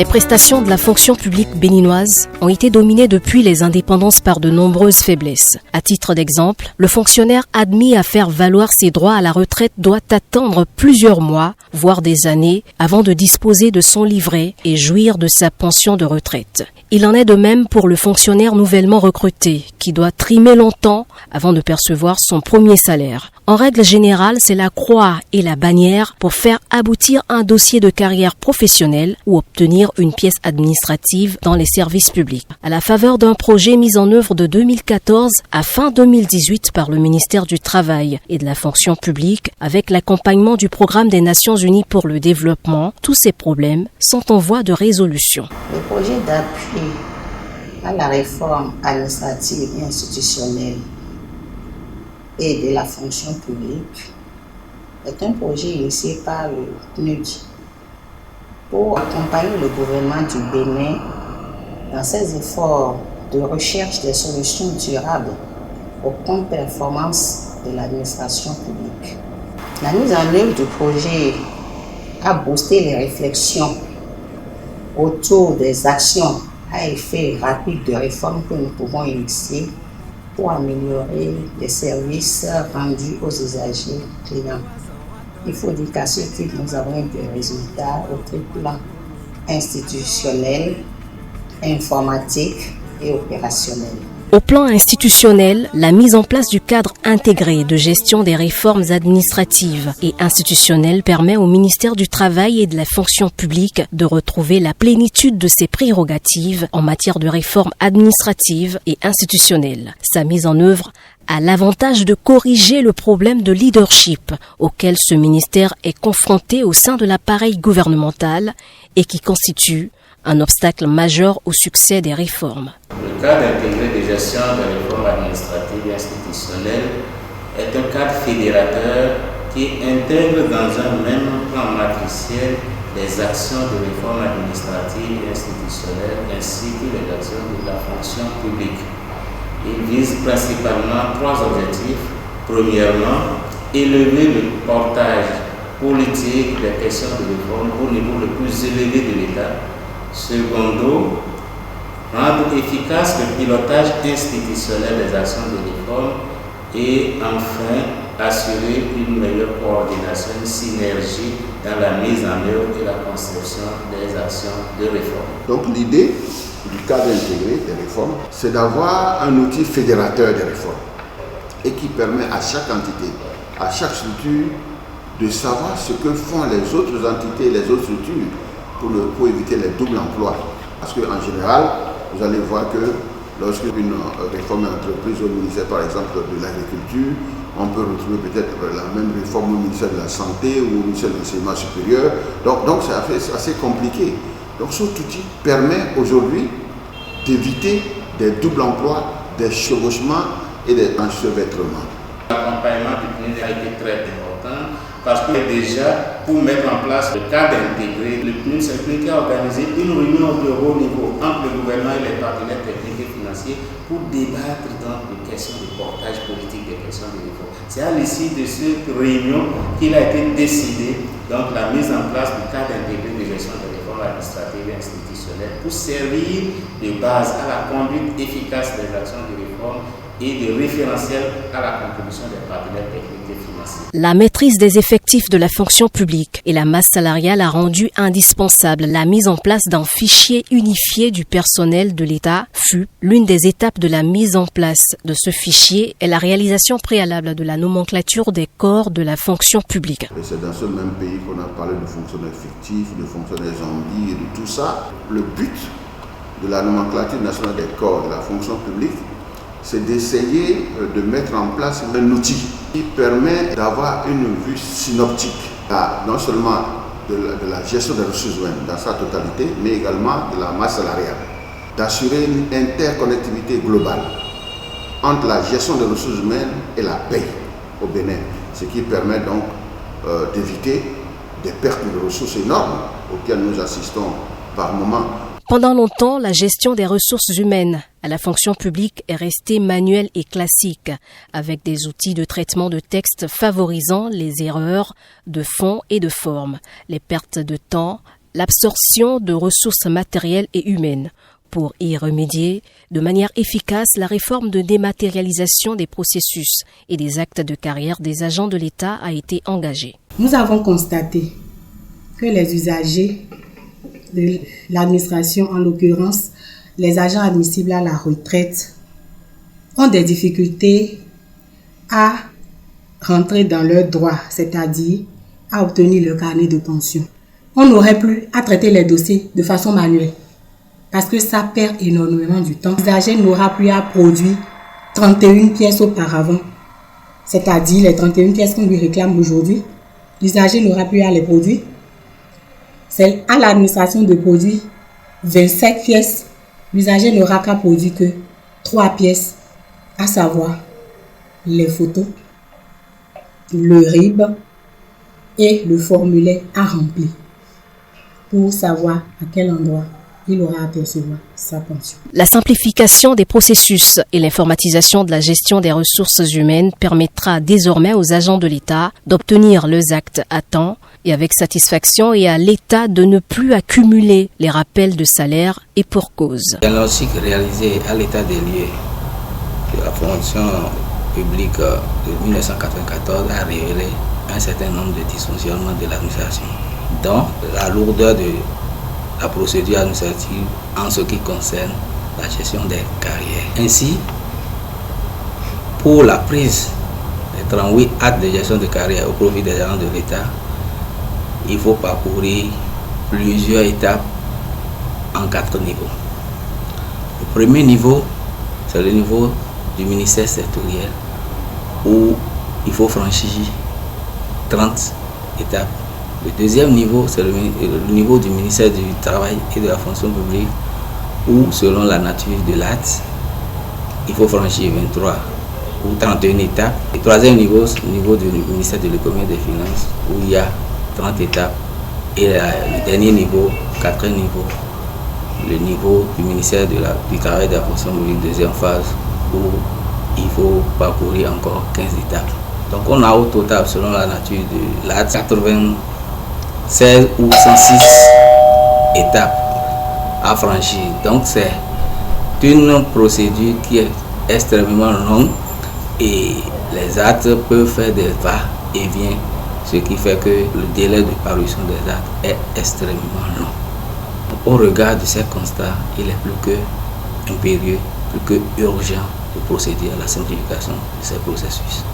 Les prestations de la fonction publique béninoise ont été dominées depuis les indépendances par de nombreuses faiblesses. À titre d'exemple, le fonctionnaire admis à faire valoir ses droits à la retraite doit attendre plusieurs mois, voire des années, avant de disposer de son livret et jouir de sa pension de retraite. Il en est de même pour le fonctionnaire nouvellement recruté, qui doit trimer longtemps avant de percevoir son premier salaire. En règle générale, c'est la croix et la bannière pour faire aboutir un dossier de carrière professionnelle ou obtenir une pièce administrative dans les services publics. À la faveur d'un projet mis en œuvre de 2014 à fin 2018 par le ministère du Travail et de la fonction publique, avec l'accompagnement du programme des Nations Unies pour le développement, tous ces problèmes sont en voie de résolution. Le projet d'appui à la réforme administrative et institutionnelle et de la fonction publique est un projet initié par le PNUD pour accompagner le gouvernement du Bénin dans ses efforts de recherche des solutions durables aux contre-performances de l'administration publique. La mise en œuvre du projet a boosté les réflexions autour des actions à effet rapide de réforme que nous pouvons initier pour améliorer les services rendus aux usagers clients. Il faut dire qu'à ce titre, nous avons eu des résultats au plan institutionnel, informatique et opérationnel. Au plan institutionnel, la mise en place du cadre intégré de gestion des réformes administratives et institutionnelles permet au ministère du Travail et de la fonction publique de retrouver la plénitude de ses prérogatives en matière de réformes administratives et institutionnelles. Sa mise en œuvre a l'avantage de corriger le problème de leadership auquel ce ministère est confronté au sein de l'appareil gouvernemental et qui constitue un obstacle majeur au succès des réformes. Le cadre intégré de gestion des réformes administratives et institutionnelles est un cadre fédérateur qui intègre dans un même plan matriciel les actions de réforme administrative et institutionnelle ainsi que les actions de la fonction publique. Il vise principalement trois objectifs. Premièrement, élever le portage politique des questions de réforme au niveau le plus élevé de l'État. Secondo, rendre efficace le pilotage institutionnel des actions de réforme et enfin assurer une meilleure coordination, une synergie dans la mise en œuvre et la conception des actions de réforme. Donc l'idée du cadre intégré des réformes, c'est d'avoir un outil fédérateur des réformes et qui permet à chaque entité, à chaque structure de savoir ce que font les autres entités, les autres structures pour éviter les doubles emplois. Parce qu'en général, vous allez voir que lorsqu'une réforme est entreprise au ministère, par exemple, de l'agriculture, on peut retrouver peut-être la même réforme au ministère de la Santé ou au ministère de l'Enseignement supérieur. Donc c'est assez compliqué. Donc cet outil permet aujourd'hui d'éviter des doubles emplois, des chevauchements et des enchevêtrements. L'accompagnement du PNUD a été très important parce que déjà, pour mettre en place le cadre intégré, le PNUD qui a organisé une réunion de haut niveau entre le gouvernement et les partenaires techniques et financiers pour débattre donc des questions de portage politique, des questions de réforme. C'est à l'issue de cette réunion qu'il a été décidé donc la mise en place du cadre intégré de gestion des réformes administratives et institutionnelles pour servir de base à la conduite efficace des actions de réforme et de référentiel à la contribution des partenaires techniques et financiers. La maîtrise des effectifs de la fonction publique et la masse salariale a rendu indispensable la mise en place d'un fichier unifié du personnel de l'État, FUP. L'une des étapes de la mise en place de ce fichier est la réalisation préalable de la nomenclature des corps de la fonction publique. Et c'est dans ce même pays qu'on a parlé de fonctionnaires fictifs, de fonctionnaires zombies et de tout ça. Le but de la nomenclature nationale des corps de la fonction publique, c'est d'essayer de mettre en place un outil qui permet d'avoir une vue synoptique, non seulement de la gestion des ressources humaines dans sa totalité, mais également de la masse salariale, d'assurer une interconnectivité globale entre la gestion des ressources humaines et la paie au Bénin, ce qui permet donc d'éviter des pertes de ressources énormes auxquelles nous assistons par moment. Pendant longtemps, la gestion des ressources humaines à la fonction publique est restée manuelle et classique, avec des outils de traitement de texte favorisant les erreurs de fond et de forme, les pertes de temps, l'absorption de ressources matérielles et humaines. Pour y remédier de manière efficace, la réforme de dématérialisation des processus et des actes de carrière des agents de l'État a été engagée. Nous avons constaté que les usagers de l'administration, en l'occurrence les agents admissibles à la retraite, ont des difficultés à rentrer dans leurs droits, c'est-à-dire à obtenir le carnet de pension. On n'aurait plus à traiter les dossiers de façon manuelle parce que ça perd énormément du temps. L'usager n'aura plus à produire 31 pièces auparavant, c'est-à-dire les 31 pièces qu'on lui réclame aujourd'hui. L'usager n'aura plus à les produire. C'est à l'administration de produire 25 pièces. L'usager n'aura qu'à produire que 3 pièces, à savoir les photos, le RIB et le formulaire à remplir pour savoir à quel endroit il aura à percevoir sa pension. La simplification des processus et l'informatisation de la gestion des ressources humaines permettra désormais aux agents de l'État d'obtenir leurs actes à temps et avec satisfaction, et à l'État de ne plus accumuler les rappels de salaire et pour cause. Le diagnostic réalisé à l'état des lieux de la fonction publique de 1994 a révélé un certain nombre de dysfonctionnements de l'administration, dont la lourdeur de la procédure administrative en ce qui concerne la gestion des carrières. Ainsi, pour la prise des 38 actes de gestion de carrière au profit des agents de l'État, il faut parcourir plusieurs étapes en 4 niveaux. Le premier niveau, c'est le niveau du ministère sectoriel où il faut franchir 30 étapes. Le deuxième niveau, c'est le niveau du ministère du Travail et de la fonction publique où, selon la nature de l'acte, il faut franchir 23 ou 31 étapes. Le troisième niveau, c'est le niveau du ministère de l'économie et des finances où il y a 30 étapes. Et le dernier niveau, quatrième niveau, le niveau du ministère du Travail et de la fonction publique, deuxième phase, où il faut parcourir encore 15 étapes. Donc on a au total, selon la nature de l'acte, 96 ou 106 étapes à franchir. Donc c'est une procédure qui est extrêmement longue et les actes peuvent faire des va-et-vient, ce qui fait que le délai de parution des actes est extrêmement long. Au regard de ces constats, il est plus que impérieux, plus que urgent de procéder à la simplification de ces processus.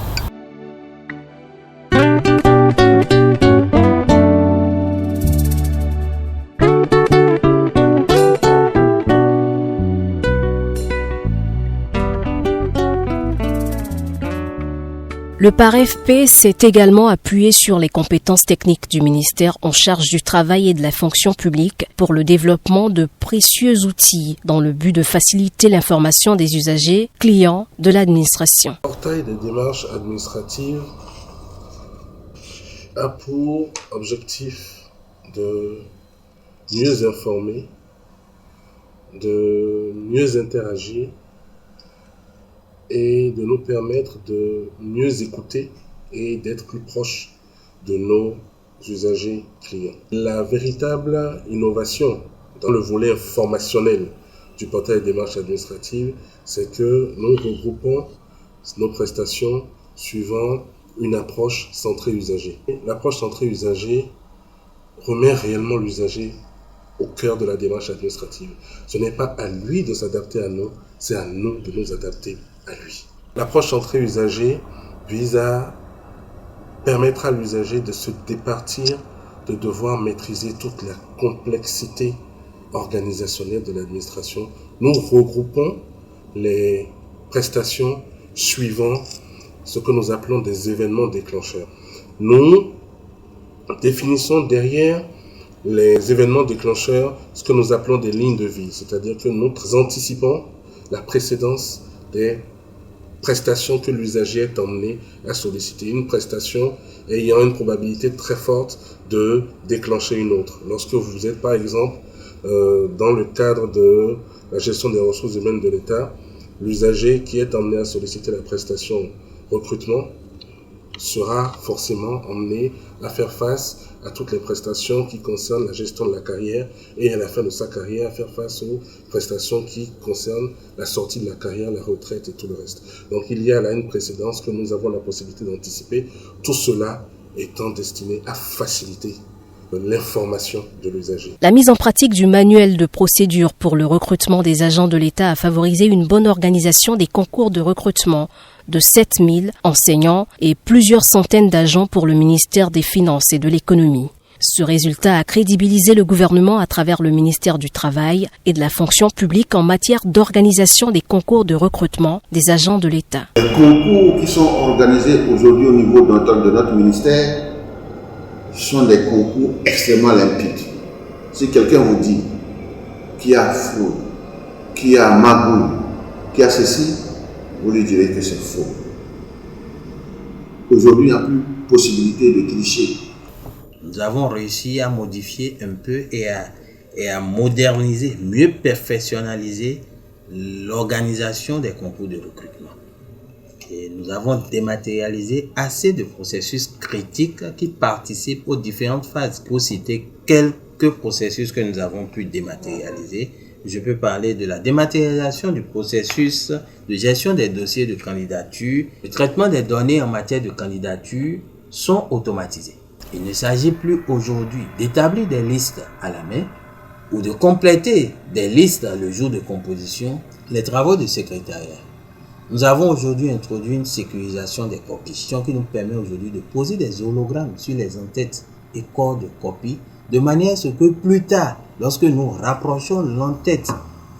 Le PAREFP s'est également appuyé sur les compétences techniques du ministère en charge du travail et de la fonction publique pour le développement de précieux outils dans le but de faciliter l'information des usagers, clients de l'administration. Le portail des démarches administratives a pour objectif de mieux informer, de mieux interagir et de nous permettre de mieux écouter et d'être plus proche de nos usagers clients. La véritable innovation dans le volet informationnel du portail des démarches administratives, c'est que nous regroupons nos prestations suivant une approche centrée usager. L'approche centrée usager remet réellement l'usager au cœur de la démarche administrative. Ce n'est pas à lui de s'adapter à nous, c'est à nous de nous adapter à lui. L'approche centrée usager vise à permettre à l'usager de se départir de devoir maîtriser toute la complexité organisationnelle de l'administration. Nous regroupons les prestations suivant ce que nous appelons des événements déclencheurs. Nous définissons derrière les événements déclencheurs ce que nous appelons des lignes de vie, c'est-à-dire que nous anticipons la précédence des prestations que l'usager est emmené à solliciter. Une prestation ayant une probabilité très forte de déclencher une autre. Lorsque vous êtes par exemple dans le cadre de la gestion des ressources humaines de l'État, l'usager qui est emmené à solliciter la prestation recrutement sera forcément emmené à faire face à toutes les prestations qui concernent la gestion de la carrière et à la fin de sa carrière, à faire face aux prestations qui concernent la sortie de la carrière, la retraite et tout le reste. Donc il y a là une précédence que nous avons la possibilité d'anticiper, tout cela étant destiné à faciliter l'information de l'usager. La mise en pratique du manuel de procédure pour le recrutement des agents de l'État a favorisé une bonne organisation des concours de recrutement de 7000 enseignants et plusieurs centaines d'agents pour le ministère des Finances et de l'Économie. Ce résultat a crédibilisé le gouvernement à travers le ministère du Travail et de la fonction publique en matière d'organisation des concours de recrutement des agents de l'État. Les concours qui sont organisés aujourd'hui au niveau de notre ministère sont des concours extrêmement limpides. Si quelqu'un vous dit qu'il y a fraude, qu'il y a magouille, qu'il y a ceci, vous lui direz que c'est faux. Aujourd'hui, il n'y a plus possibilité de tricher. Nous avons réussi à modifier un peu et à moderniser, mieux professionnaliser l'organisation des concours de recrutement. Et nous avons dématérialisé assez de processus critiques qui participent aux différentes phases. Pour citer quelques processus que nous avons pu dématérialiser, je peux parler de la dématérialisation du processus de gestion des dossiers de candidature. Le traitement des données en matière de candidature sont automatisés. Il ne s'agit plus aujourd'hui d'établir des listes à la main ou de compléter des listes le jour de composition, les travaux de secrétariat. Nous avons aujourd'hui introduit une sécurisation des copies qui nous permet aujourd'hui de poser des hologrammes sur les entêtes et corps de copie de manière à ce que plus tard, lorsque nous rapprochons l'entête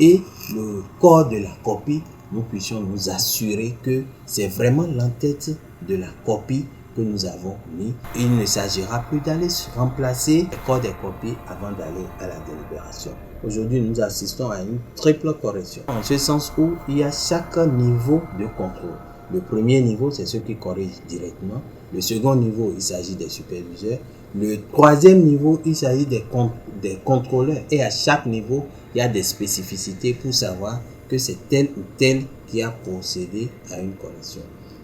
et le corps de la copie, nous puissions nous assurer que c'est vraiment l'entête de la copie que nous avons mis. Il ne s'agira plus d'aller remplacer le corps des copies avant d'aller à la délibération. Aujourd'hui, nous assistons à une triple correction. En ce sens où il y a chaque niveau de contrôle. Le premier niveau, c'est ceux qui corrigent directement. Le second niveau, il s'agit des superviseurs. Le troisième niveau, il s'agit des contrôleurs. Et à chaque niveau, il y a des spécificités pour savoir que c'est tel ou tel qui a procédé à une correction.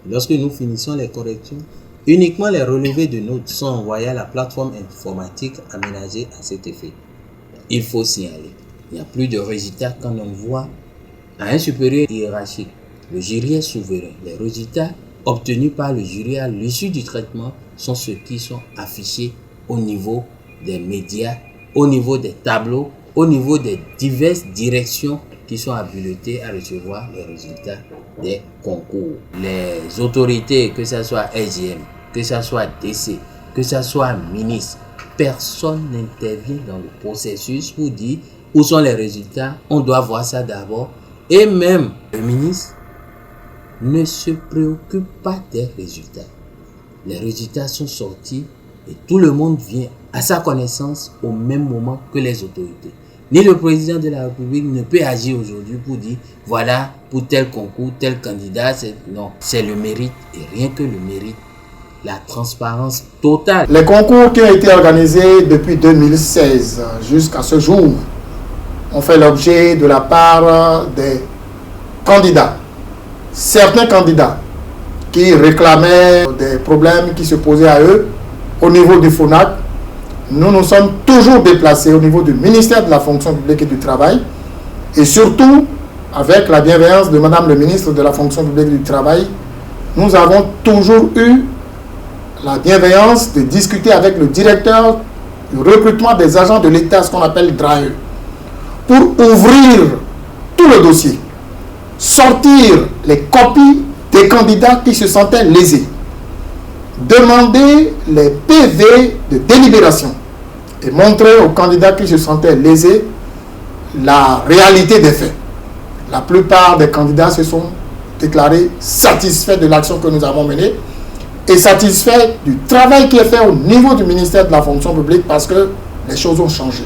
Lorsque nous finissons les corrections, uniquement les relevés de notes sont envoyés à la plateforme informatique aménagée à cet effet. Il faut signaler. Il n'y a plus de résultats quand on voit à un supérieur hiérarchique. Le jury est souverain. Les résultats obtenus par le jury à l'issue du traitement sont ceux qui sont affichés au niveau des médias, au niveau des tableaux, au niveau des diverses directions qui sont habilitées à recevoir les résultats des concours. Les autorités, que ce soit SGM, que ce soit DC, que ce soit ministre, personne n'intervient dans le processus pour dire où sont les résultats. On doit voir ça d'abord. Et même le ministre ne se préoccupe pas des résultats. Les résultats sont sortis et tout le monde vient à sa connaissance au même moment que les autorités. Ni le président de la République ne peut agir aujourd'hui pour dire voilà, pour tel concours, tel candidat. Non, c'est le mérite et rien que le mérite. La transparence totale. Les concours qui ont été organisés depuis 2016 jusqu'à ce jour ont fait l'objet de la part des candidats. Certains candidats qui réclamaient des problèmes qui se posaient à eux au niveau du FONAC. Nous nous sommes toujours déplacés au niveau du ministère de la fonction publique et du travail et surtout avec la bienveillance de Madame le ministre de la fonction publique et du travail, nous avons toujours eu la bienveillance de discuter avec le directeur du recrutement des agents de l'État, ce qu'on appelle DRAE, pour ouvrir tout le dossier, sortir les copies des candidats qui se sentaient lésés, demander les PV de délibération et montrer aux candidats qui se sentaient lésés la réalité des faits. La plupart des candidats se sont déclarés satisfaits de l'action que nous avons menée et satisfaits du travail qui est fait au niveau du ministère de la fonction publique parce que les choses ont changé.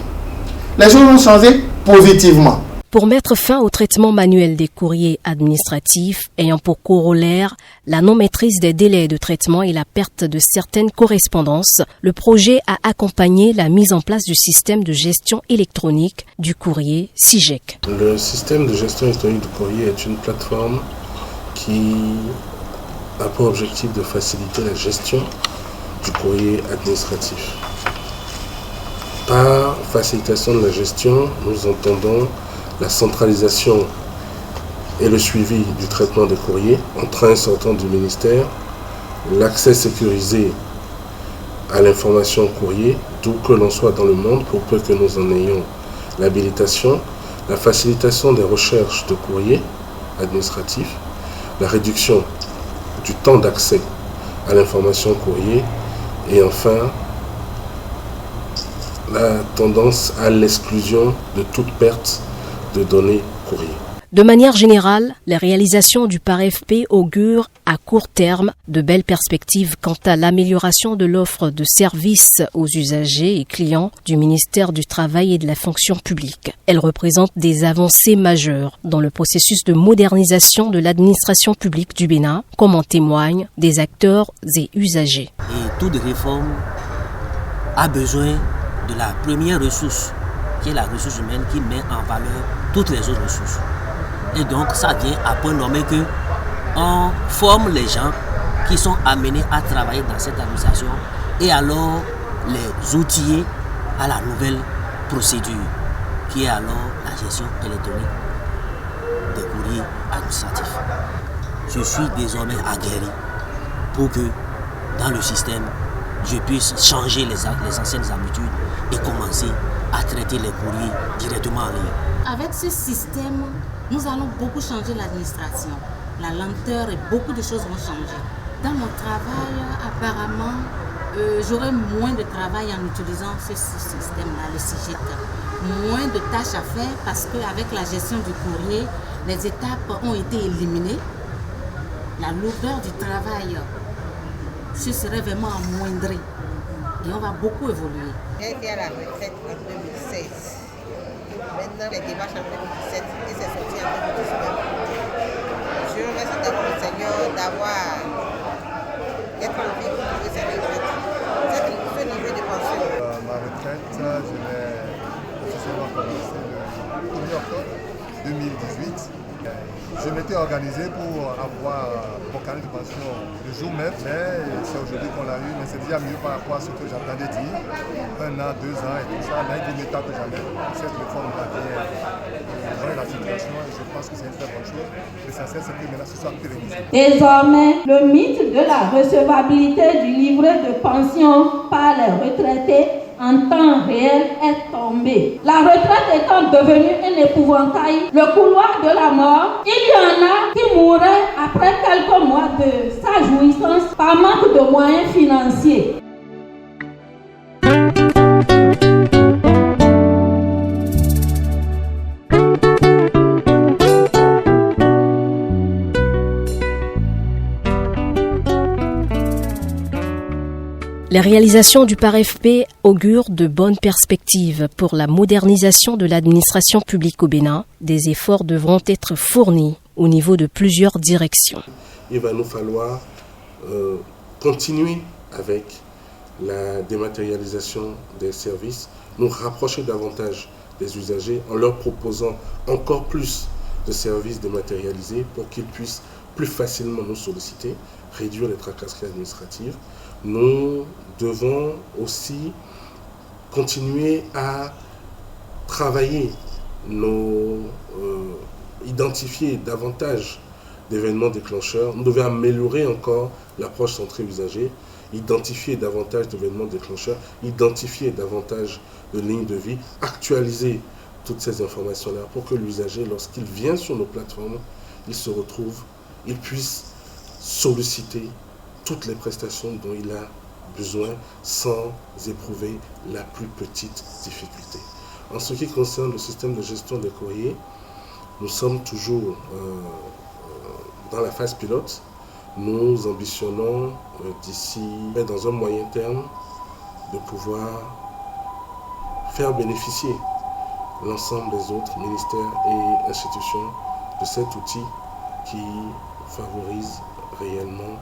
Les choses ont changé positivement. Pour mettre fin au traitement manuel des courriers administratifs ayant pour corollaire la non-maîtrise des délais de traitement et la perte de certaines correspondances, le projet a accompagné la mise en place du système de gestion électronique du courrier SIGEC. Le système de gestion électronique du courrier est une plateforme qui a pour objectif de faciliter la gestion du courrier administratif. Par facilitation de la gestion, nous entendons la centralisation et le suivi du traitement des courriers entrant et sortant du ministère, l'accès sécurisé à l'information courrier, d'où que l'on soit dans le monde, pour peu que nous en ayons l'habilitation, la facilitation des recherches de courrier administratif, la réduction du temps d'accès à l'information courrier et enfin la tendance à l'exclusion de toute perte de données courrier. De manière générale, les réalisations du PAREFP augurent à court terme de belles perspectives quant à l'amélioration de l'offre de services aux usagers et clients du ministère du Travail et de la fonction publique. Elles représentent des avancées majeures dans le processus de modernisation de l'administration publique du Bénin, comme en témoignent des acteurs et usagers. Et toute réforme a besoin de la première ressource, qui est la ressource humaine qui met en valeur toutes les autres ressources. Et donc ça vient à point nommé que on forme les gens qui sont amenés à travailler dans cette administration et alors les outiller à la nouvelle procédure qui est alors la gestion électronique des courriers administratifs. Je suis désormais aguerri pour que dans le système je puisse changer les anciennes habitudes et commencer à traiter les courriers directement en ligne. Avec ce système, nous allons beaucoup changer l'administration. La lenteur et beaucoup de choses vont changer. Dans mon travail, apparemment, j'aurai moins de travail en utilisant ce système-là, le CIGIT. Moins de tâches à faire parce qu'avec la gestion du courrier, les étapes ont été éliminées. La lourdeur du travail se serait vraiment amoindrie et on va beaucoup évoluer. J'ai été à la retraite en 2016. Maintenant, les démarches en 2017 et c'est sorti en 2019. Je remercie d'abord le Seigneur d'être en vie pour trouver cette retraite. Ce niveau de pension. Ma retraite, je l'ai officiellement commencé le 1er octobre 2018. Je m'étais organisé pour avoir mon carnet de pension le jour même, mais c'est aujourd'hui qu'on l'a eu, mais c'est déjà mieux par rapport à ce que j'entendais dire. 1 an, 2 ans et tout ça, là il est temps que jamais cette réforme-là vient la situation et je pense que c'est une très bonne chose. L'essentiel c'est que maintenant ce soit pérennisé. Désormais, le mythe de la recevabilité du livret de pension par les retraités en temps réel est tombé. La retraite étant devenue un épouvantail, le couloir de la mort, il y en a qui mourraient après quelques mois de sa jouissance par manque de moyens financiers. Les réalisations du PAREFP augurent de bonnes perspectives pour la modernisation de l'administration publique au Bénin. Des efforts devront être fournis au niveau de plusieurs directions. Il va nous falloir continuer avec la dématérialisation des services, nous rapprocher davantage des usagers en leur proposant encore plus de services dématérialisés pour qu'ils puissent plus facilement nous solliciter, réduire les tracasseries administratives. Nous devons aussi continuer à travailler, identifier davantage d'événements déclencheurs. Nous devons améliorer encore l'approche centrée usager, identifier davantage d'événements déclencheurs, identifier davantage de lignes de vie, actualiser toutes ces informations-là pour que l'usager, lorsqu'il vient sur nos plateformes, il se retrouve, il puisse solliciter toutes les prestations dont il a besoin sans éprouver la plus petite difficulté. En ce qui concerne le système de gestion des courriers, nous sommes toujours dans la phase pilote. Nous ambitionnons d'ici, dans un moyen terme, de pouvoir faire bénéficier l'ensemble des autres ministères et institutions de cet outil qui favorise réellement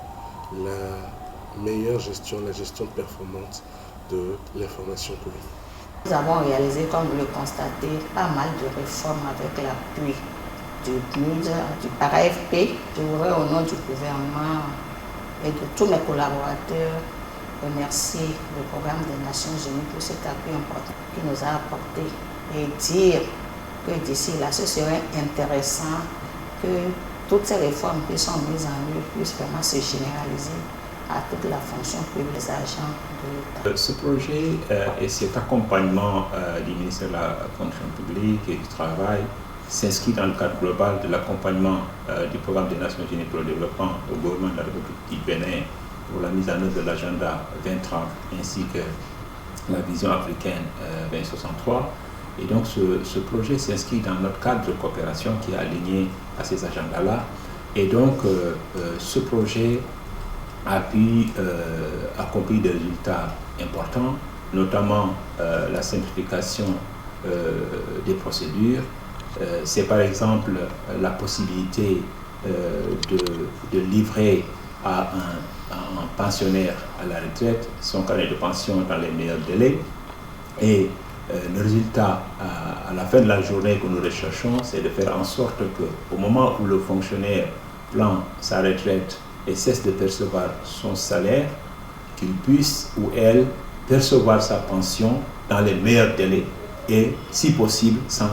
la meilleure gestion, la gestion performante de l'information courrier. Nous avons réalisé, comme vous le constatez, pas mal de réformes avec l'appui du PAREFP. Je voudrais au nom du gouvernement et de tous mes collaborateurs remercier le programme des Nations Unies pour cet appui important qu'il nous a apporté et dire que d'ici là, ce serait intéressant que toutes ces réformes qui sont mises en œuvre puissent vraiment se généraliser à toute la fonction publique des agents de l'État. Ce projet et cet accompagnement du ministère de la fonction publique et du travail s'inscrit dans le cadre global de l'accompagnement du programme des Nations Unies pour le développement au gouvernement de la République du Bénin pour la mise en œuvre de l'agenda 2030 ainsi que la vision africaine 2063. Et donc ce projet s'inscrit dans notre cadre de coopération qui est aligné à ces agendas-là. Et donc ce projet a pu accomplir des résultats importants, notamment la simplification des procédures. C'est par exemple la possibilité de livrer à un pensionnaire à la retraite son carnet de pension dans les meilleurs délais. Et le résultat à la fin de la journée que nous recherchons, c'est de faire en sorte qu'au moment où le fonctionnaire prend sa retraite et cesse de percevoir son salaire, qu'il puisse ou elle percevoir sa pension dans les meilleurs délais et, si possible, sans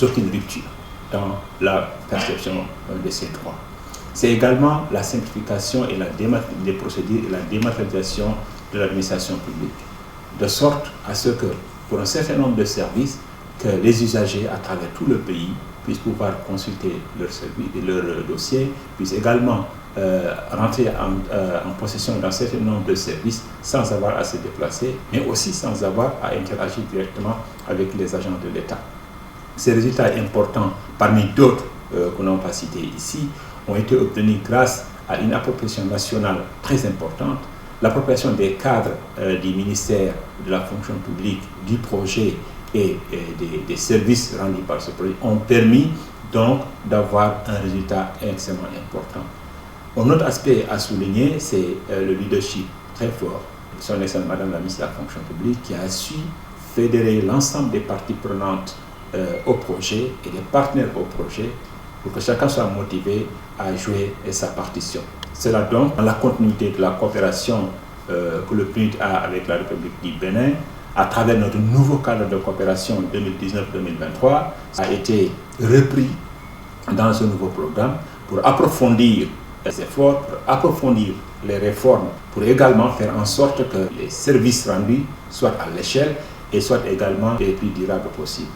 aucune rupture dans la perception de ces droits. C'est également la simplification et des procédures et la dématérialisation de l'administration publique, de sorte à ce que, pour un certain nombre de services, que les usagers à travers tout le pays puissent pouvoir consulter leur dossier, puissent également rentrer en possession d'un certain nombre de services sans avoir à se déplacer, mais aussi sans avoir à interagir directement avec les agents de l'État. Ces résultats importants, parmi d'autres que l'on pas cités ici, ont été obtenus grâce à une appropriation nationale très importante. L'appropriation des cadres du ministère de la fonction publique, du projet et des services rendus par ce projet ont permis donc d'avoir un résultat extrêmement important. Un autre aspect à souligner, c'est le leadership très fort de son excellence Madame la ministre de la fonction publique qui a su fédérer l'ensemble des parties prenantes au projet et des partenaires au projet pour que chacun soit motivé à jouer sa partition. Cela donc, dans la continuité de la coopération que le PNUD a avec la République du Bénin, à travers notre nouveau cadre de coopération 2019-2023, a été repris dans ce nouveau programme pour approfondir les efforts, pour approfondir les réformes, pour également faire en sorte que les services rendus soient à l'échelle et soient également les plus durables possibles.